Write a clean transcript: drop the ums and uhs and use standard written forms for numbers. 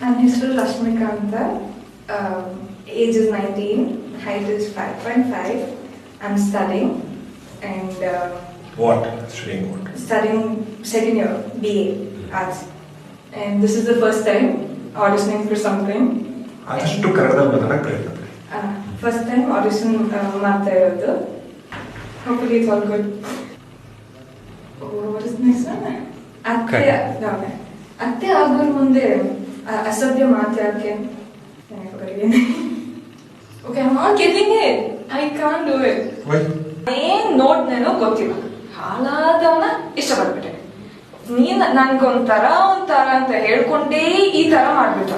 ನನ್ನ ಹೆಸರು ರಶ್ಮಿಕಾ ಅಂತ. Age is 19, height is 5.5. I'm studying and what? Studying what? Studying second year BA Arts, and this is the first time auditioning for something. ಅಷ್ಟು ಕನ್ನಡದಲ್ಲಿ ಮಾತಾಡಕ್ಕೆ ಪ್ರಯತ್ನ ಪಡಿ. First time audition ಮಾಡ್ತಾ ಇರೋದು. Hopefully it's all good. What is the next one? ಅತ್ತೆ ಆಗೋರ ಮುಂದೆ ಅಸಭ್ಯ ಮಾತಾಡಕ್ಕೆ okay, I'm not getting it. I can't do it. ಏನ್ ನೋಡ್ನೇನೋ ಗೊತ್ತಿಲ್ಲ, ಹಾಳಾದವನ್ನ ಇಷ್ಟಪಟ್ಬಿಟ್ಟೆ. ನೀನ್ ನನ್ಗೊಂಥರ ಅಂತ ಹೇಳ್ಕೊಂಡೇ ಈ ತರ ಮಾಡ್ಬಿಟ್ಟ.